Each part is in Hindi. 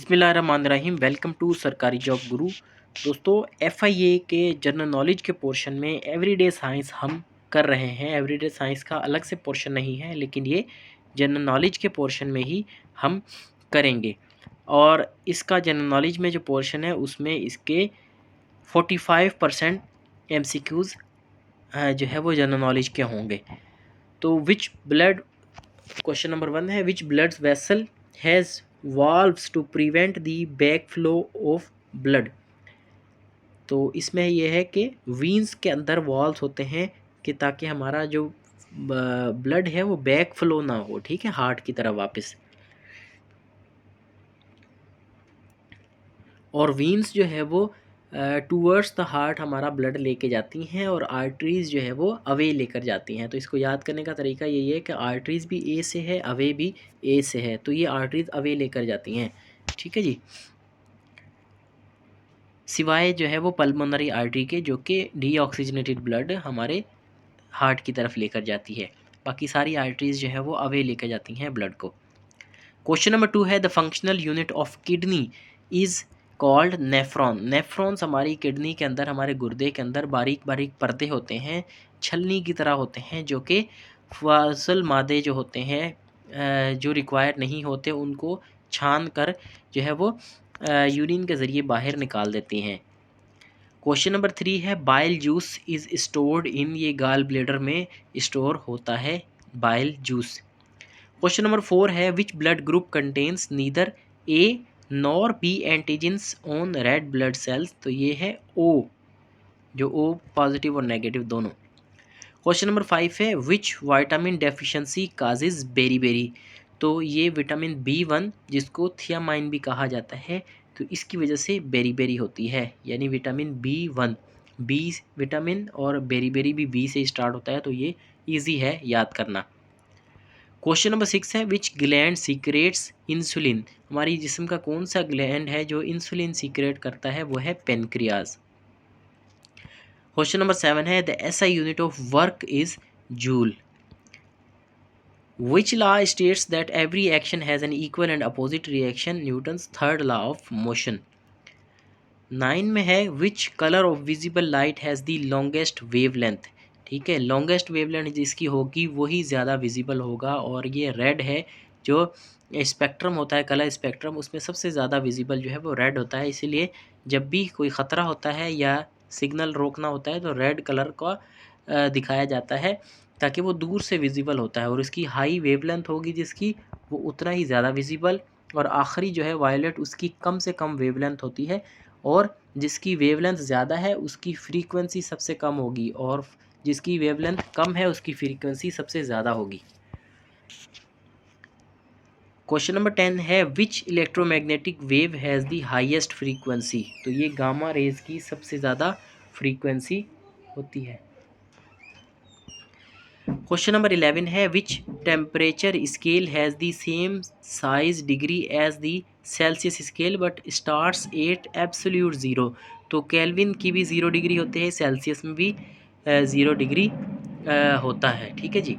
बिस्मिल्लाहिर्रहमानिर्रहीम। वेलकम टू सरकारी जॉब गुरु। दोस्तों, एफआईए के जनरल नॉलेज के पोर्शन में एवरीडे साइंस हम कर रहे हैं। एवरीडे साइंस का अलग से पोर्शन नहीं है, लेकिन ये जनरल नॉलेज के पोर्शन में ही हम करेंगे। और इसका जनरल नॉलेज में जो पोर्शन है उसमें इसके 45% MCQs जो है वो जनरल नॉलेज के होंगे। तो विच ब्लड, क्वेश्चन नंबर 1 है, which blood vessel has valves to prevent the back flow of blood. तो इसमें यह है कि वीन्स के अंदर वाल्व्स होते हैं कि ताकि हमारा जो ब्लड है वो बैक फ्लो ना हो, ठीक है, हार्ट की तरफ वापस। और वीन्स जो है वो टूवर्ड्स द हार्ट हमारा ब्लड लेके जाती हैं, और आर्टरीज जो है वो अवे लेकर जाती हैं। तो इसको याद करने का तरीका यही है कि आर्टरीज भी ए से है, अवे भी ए से है, तो ये आर्टरीज अवे लेकर जाती हैं, ठीक है जी। सिवाय जो है वो पल्मोनरी आर्टरी के, जो कि डीऑक्सीजनेटेड ब्लड हमारे हार्ट की तरफ लेकर जाती है। बाकी सारी आर्टरीज जो है वो अवे लेकर जाती हैं ब्लड को। क्वेश्चन नंबर 2 है, the functional unit of kidney is called nephron. Nephrons हमारी किडनी के अंदर, हमारे गुर्दे के अंदर बारीक बारीक पर्दे होते हैं, छलनी की तरह होते हैं, जो कि फासल मादे जो होते हैं जो रिक्वायर नहीं होते उनको छान कर जो है वो यूरिन के ज़रिए बाहर निकाल देती हैं। क्वेश्चन नंबर 3 है, bile juice is stored in, ये गाल ब्लेडर में स्टोर होता है बाइल जूस। क्वेश्चन नंबर 4 है, which blood group contains neither A nor B antigens on red blood cells. तो ये है ओ, जो ओ पॉजिटिव और नेगेटिव दोनों। क्वेश्चन नंबर 5 है, which vitamin deficiency causes beri. तो ये विटामिन B1 जिसको थियामाइन भी कहा जाता है, तो इसकी वजह से बेरी होती है, यानी विटामिन B1, बी विटामिन, और बेरी भी बी से स्टार्ट होता है, तो ये इजी है याद करना। क्वेश्चन नंबर 6 है, विच ग्लैंड सीक्रेट्स इंसुलिन। हमारी जिस्म का कौन सा ग्लैंड है जो इंसुलिन सीक्रेट करता है, वो है पेनक्रियाज। क्वेश्चन नंबर 7 है, the SI unit of work is joule. Which law states that every action has an equal and opposite reaction? Newton's third law of motion. 9 में है, which color of visible light has the longest wavelength। ठीक है, longest wavelength जिसकी होगी वही ज़्यादा विजिबल होगा, और ये रेड है। जो स्पेक्ट्रम होता है, कलर स्पेक्ट्रम, उसमें सबसे ज़्यादा विजिबल जो है वो रेड होता है। इसीलिए जब भी कोई ख़तरा होता है या सिग्नल रोकना होता है तो रेड कलर का दिखाया जाता है, ताकि वो दूर से विजिबल होता है, और उसकी हाई वेवलेंथ होगी जिसकी, वो उतना ही ज़्यादा विजिबल। और आखिरी जो है वायलेट, उसकी कम से कम वेवलेंथ होती है, और जिसकी वेवलेंथ ज़्यादा है उसकी फ्रीक्वेंसी सबसे कम होगी, और जिसकी वेवलेंथ कम है उसकी फ्रीक्वेंसी सबसे ज़्यादा होगी। क्वेश्चन नंबर 10 है, which electromagnetic wave has the highest frequency. तो ये गामा रेज की सबसे ज़्यादा फ्रीक्वेंसी होती है। क्वेश्चन नंबर 11 है, which temperature scale has the same size degree as the Celsius scale but starts at absolute zero. तो केल्विन की भी 0 डिग्री होते हैं, सेल्सियस में भी 0 डिग्री होता है, ठीक है जी।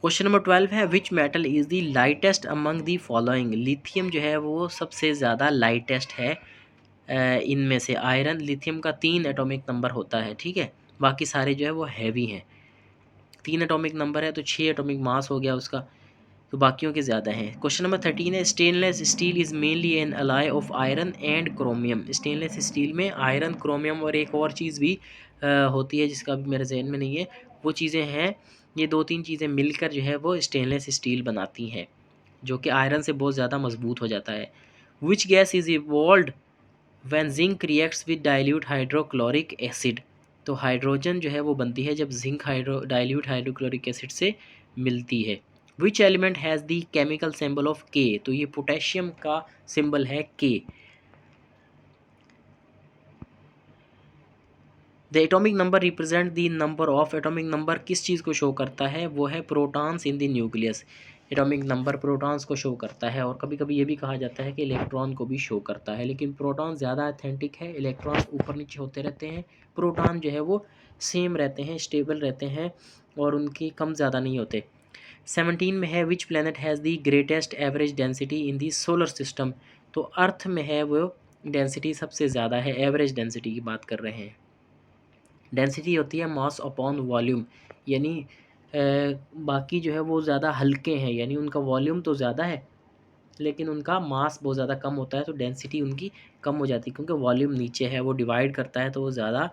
क्वेश्चन नंबर 12 है, which metal is the lightest among the following. Lithium जो है वो सबसे ज़्यादा लाइटेस्ट है इनमें से। आयरन, लिथियम का 3 एटॉमिक नंबर होता है, ठीक है, बाकी सारे जो है वो हैवी हैं। 3 एटॉमिक नंबर है तो 6 एटॉमिक मास हो गया उसका, तो बाकियों के ज़्यादा हैं। क्वेश्चन नंबर 13 है, stainless steel is mainly an alloy of iron and chromium. Stainless steel में आयरन, क्रोमियम और एक और चीज़ भी होती है जिसका भी मेरे जहन में नहीं है, वो चीज़ें हैं। ये 2-3 चीज़ें मिलकर जो है वो स्टेनलेस स्टील बनाती हैं, जो कि आयरन से बहुत ज़्यादा मजबूत हो जाता है। Which gas is evolved when zinc reacts with dilute hydrochloric acid. तो हाइड्रोजन जो है वो बनती है जब जिंक डाइल्यूट हाइड्रोक्लोरिक एसिड से मिलती है। Which element has the chemical symbol of के। तो ये पोटेशियम का सिंबल है के। The atomic number represent the number of. Atomic number किस चीज़ को शो करता है, वो है protons in the nucleus. Atomic number protons को शो करता है, और कभी कभी ये भी कहा जाता है कि इलेक्ट्रॉन को भी शो करता है, लेकिन प्रोटॉन ज़्यादा अथेंटिक है। इलेक्ट्रॉन ऊपर नीचे होते रहते हैं, प्रोटॉन जो है वो सेम रहते हैं, स्टेबल रहते हैं, और उनकी कम ज़्यादा नहीं होते। 17 में है which planet has the greatest average density in the solar system. तो अर्थ में है वो डेंसिटी सबसे ज़्यादा है, एवरेज डेंसिटी की बात कर रहे हैं। डेंसिटी होती है मास अपॉन वॉल्यूम, यानी बाकी जो है वो ज़्यादा हल्के हैं, यानी उनका वॉल्यूम तो ज़्यादा है लेकिन उनका मास बहुत ज़्यादा कम होता है, तो डेंसिटी उनकी कम हो जाती है क्योंकि वॉल्यूम नीचे है, वो डिवाइड करता है तो वो ज़्यादा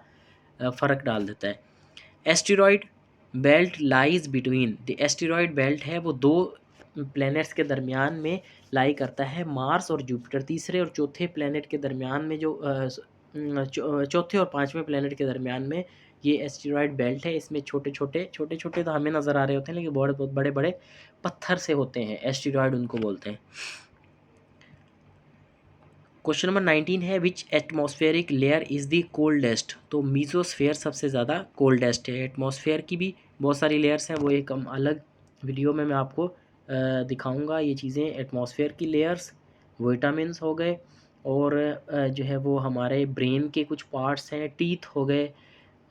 फ़र्क डाल देता है। Asteroid belt lies between, the asteroid belt है वो दो प्लैनेट्स के दरमियान में लाई करता है, मार्स और जुपिटर। तीसरे और चौथे प्लैनेट के दरमियान में जो चौथे और पाँचवें प्लैनेट के दरमियान में ये एस्टेरॉयड बेल्ट है। इसमें छोटे छोटे तो हमें नज़र आ रहे होते हैं लेकिन बहुत बड़े बड़े पत्थर से होते हैं, एस्टेरॉयड उनको बोलते हैं। क्वेश्चन नंबर 19 है which atmospheric layer is the coldest. तो मीजोस्फेयर सबसे ज़्यादा कोल्डेस्ट है। एटमॉस्फेयर की भी बहुत सारी लेयर्स हैं, वो एक हम अलग वीडियो में मैं आपको दिखाऊंगा ये चीज़ें। एटमॉस्फेयर की लेयर्स, विटामिन्स हो गए, और जो है वो हमारे ब्रेन के कुछ पार्ट्स हैं, टीथ हो गए,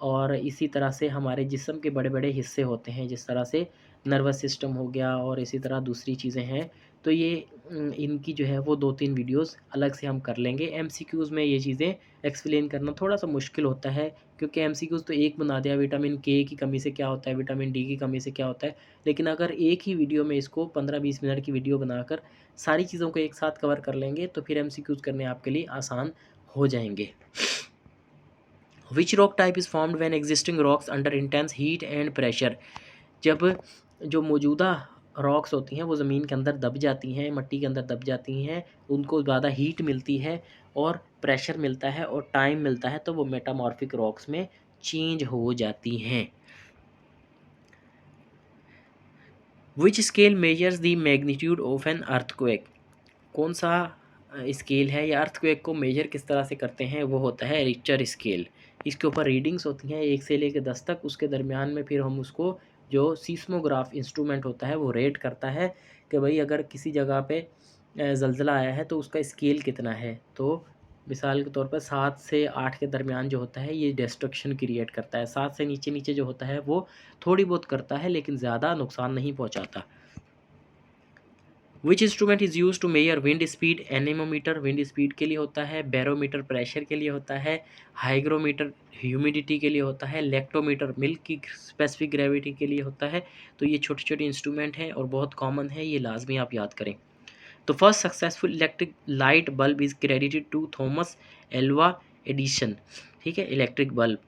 और इसी तरह से हमारे जिस्म के बड़े बड़े हिस्से होते हैं, जिस तरह से नर्वस सिस्टम हो गया और इसी तरह दूसरी चीज़ें हैं। तो ये इनकी जो है वो 2-3 वीडियोस अलग से हम कर लेंगे। एमसीक्यूज़ में ये चीज़ें एक्सप्लेन करना थोड़ा सा मुश्किल होता है क्योंकि एमसीक्यूज़ तो एक बना दिया, विटामिन के की कमी से क्या होता है, विटामिन डी की कमी से क्या होता है। लेकिन अगर एक ही वीडियो में इसको 15-20 मिनट की वीडियो बनाकर सारी चीज़ों को एक साथ कवर कर लेंगे तो फिर एमसीक्यूज़ करने आपके लिए आसान हो जाएंगे। Which rock type is formed when existing rocks under intense heat and pressure. जब जो मौजूदा रॉक्स होती हैं वो ज़मीन के अंदर दब जाती हैं, मिट्टी के अंदर दब जाती हैं, उनको ज़्यादा हीट मिलती है और प्रेशर मिलता है और टाइम मिलता है तो वो मेटामॉर्फिक रॉक्स में चेंज हो जाती हैं। Which scale measures the magnitude of an earthquake. कौन सा स्केल है या अर्थक्वेक को मेजर किस तरह से करते हैं, वो होता है रिक्टर स्केल। इसके ऊपर रीडिंग्स होती हैं 1 से लेकर 10 तक, उसके दरमियान में फिर हम उसको जो सीस्मोग्राफ इंस्ट्रूमेंट होता है वो रेट करता है कि भाई अगर किसी जगह पे ज़लज़ला आया है तो उसका स्केल कितना है। तो मिसाल के तौर पर 7 से 8 के दरमियान जो होता है ये डिस्ट्रक्शन क्रिएट करता है, 7 से नीचे नीचे जो होता है वो थोड़ी बहुत करता है लेकिन ज़्यादा नुकसान नहीं पहुँचाता। Which instrument is use to measure wind speed. Anemometer wind speed के लिए होता है, बैरोमीटर प्रेशर के लिए होता है, हाइग्रोमीटर ह्यूमिडिटी के लिए होता है, लेक्टोमीटर मिल्क की स्पेसिफिक ग्रेविटी के लिए होता है। तो ये छोटे छोटे इंस्ट्रूमेंट हैं और बहुत कॉमन है, ये लाजमी आप याद करें। तो first successful electric light bulb is credited to Thomas Alva Edison. ठीक है, electric bulb.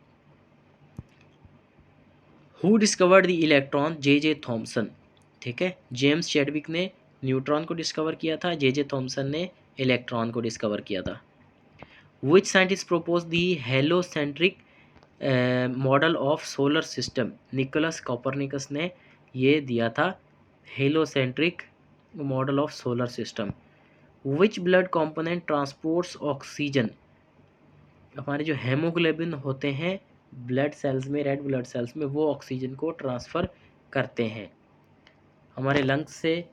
Who discovered the electron. J Thomson. ठीक है, जेम्स चैडविक ने न्यूट्रॉन को डिस्कवर किया था, जे थॉमसन ने इलेक्ट्रॉन को डिस्कवर किया था। Which scientist propose the heliocentric model of solar system. Nicolas Copernicus ने ये दिया था heliocentric model of solar system. Which blood component transports oxygen. हमारे जो हेमोग्लोबिन होते हैं ब्लड सेल्स में, रेड ब्लड सेल्स में, वो ऑक्सीजन को ट्रांसफ़र करते हैं। हमारे लंग्स से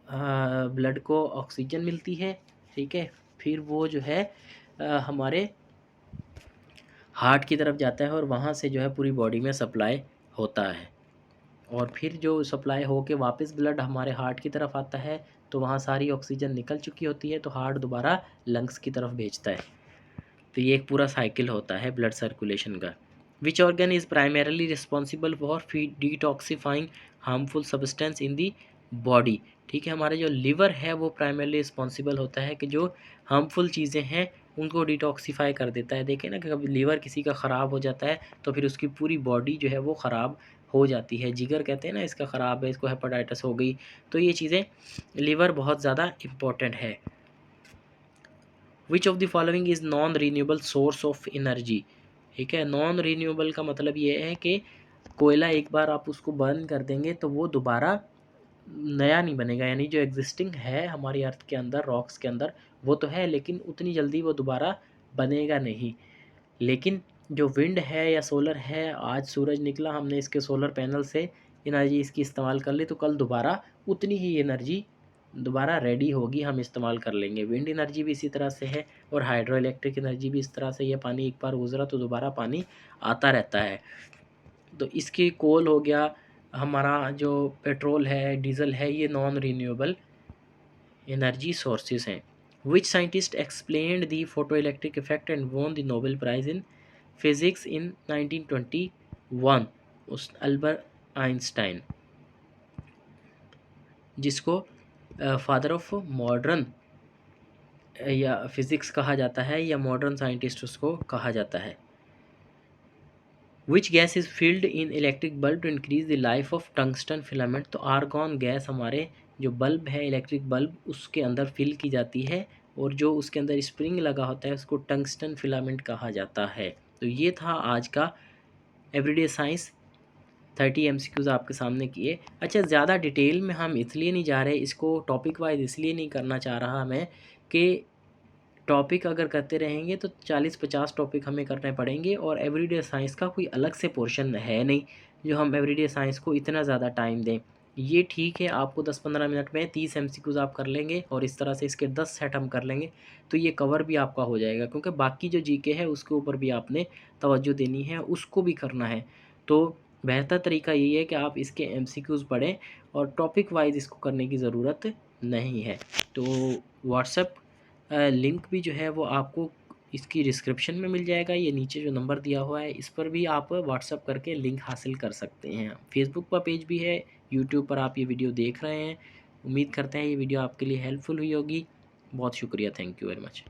ब्लड को ऑक्सीजन मिलती है, ठीक है, फिर वो जो है हमारे हार्ट की तरफ जाता है और वहाँ से जो है पूरी बॉडी में सप्लाई होता है, और फिर जो सप्लाई हो के वापस ब्लड हमारे हार्ट की तरफ आता है तो वहाँ सारी ऑक्सीजन निकल चुकी होती है तो हार्ट दोबारा लंग्स की तरफ भेजता है। तो ये एक पूरा साइकिल होता है ब्लड सर्कुलेशन का। Which organ is primarily responsible for detoxifying harmful substance in the body. ठीक है, हमारा जो लिवर है वो प्राइमरली रिस्पॉन्सिबल होता है कि जो हार्मफुल चीज़ें हैं उनको डिटॉक्सिफाई कर देता है। देखें ना कि कभी लिवर किसी का ख़राब हो जाता है तो फिर उसकी पूरी बॉडी जो है वो ख़राब हो जाती है। जिगर कहते हैं ना इसका ख़राब है, इसको हेपेटाइटिस हो गई, तो ये चीज़ें, लिवर बहुत ज़्यादा इम्पोर्टेंट है। Which of the following is non renewable source of energy. ठीक है, नॉन रीन्यूएबल का मतलब ये है कि कोयला एक बार आप उसको बर्न कर देंगे तो वो दोबारा नया नहीं बनेगा, यानी जो एग्जिस्टिंग है हमारी अर्थ के अंदर, रॉक्स के अंदर, वो तो है लेकिन उतनी जल्दी वो दोबारा बनेगा नहीं। लेकिन जो विंड है या सोलर है, आज सूरज निकला, हमने इसके सोलर पैनल से एनर्जी इसकी इस्तेमाल कर ली तो कल दोबारा उतनी ही एनर्जी दोबारा रेडी होगी, हम इस्तेमाल कर लेंगे। विंड एनर्जी भी इसी तरह से है और हाइड्रो इलेक्ट्रिक एनर्जी भी इस तरह से, ये पानी एक बार गुजरा तो दोबारा पानी आता रहता है। तो इसकी कोल हो गया, हमारा जो पेट्रोल है, डीजल है, ये नॉन रीन्यूएबल एनर्जी सोर्सेज हैं। Which scientist explained the photo electric effect and won the Nobel prize in physics in 1921? उस अल्बर्ट आइंस्टाइन, जिसको फादर ऑफ मॉडर्न या फिजिक्स कहा जाता है, या मॉडर्न साइंटिस्ट उसको कहा जाता है। Which gas is filled in electric bulb to increase the life of tungsten filament? तो आर्गॉन गैस हमारे जो बल्ब है, इलेक्ट्रिक बल्ब, उसके अंदर फिल की जाती है, और जो उसके अंदर स्प्रिंग लगा होता है उसको टंगस्टन फिलामेंट कहा जाता है। तो ये था आज का एवरीडे साइंस, 30 MCQs आपके सामने किए। अच्छा, ज़्यादा डिटेल में हम इसलिए नहीं जा रहे, इसको टॉपिक वाइज इसलिए नहीं करना चाह रहा मैं कि टॉपिक अगर करते रहेंगे तो 40-50 टॉपिक हमें करने पड़ेंगे, और एवरीडे साइंस का कोई अलग से पोर्शन है नहीं जो हम एवरीडे साइंस को इतना ज़्यादा टाइम दें। ये ठीक है, आपको 10-15 मिनट में 30 MCQs आप कर लेंगे, और इस तरह से इसके 10 सेट हम कर लेंगे तो ये कवर भी आपका हो जाएगा, क्योंकि बाकी जो जीके है उसके ऊपर भी आपने तवज्जो देनी है, उसको भी करना है। तो बेहतर तरीका यही है कि आप इसके MCQs पढ़ें, और टॉपिक वाइज इसको करने की ज़रूरत नहीं है। तो व्हाट्सएप लिंक भी जो है वो आपको इसकी डिस्क्रिप्शन में मिल जाएगा, ये नीचे जो नंबर दिया हुआ है इस पर भी आप व्हाट्सएप करके लिंक हासिल कर सकते हैं। फेसबुक पर पेज भी है, यूट्यूब पर आप ये वीडियो देख रहे हैं। उम्मीद करते हैं ये वीडियो आपके लिए हेल्पफुल हुई होगी। बहुत शुक्रिया, थैंक यू वेरी मच।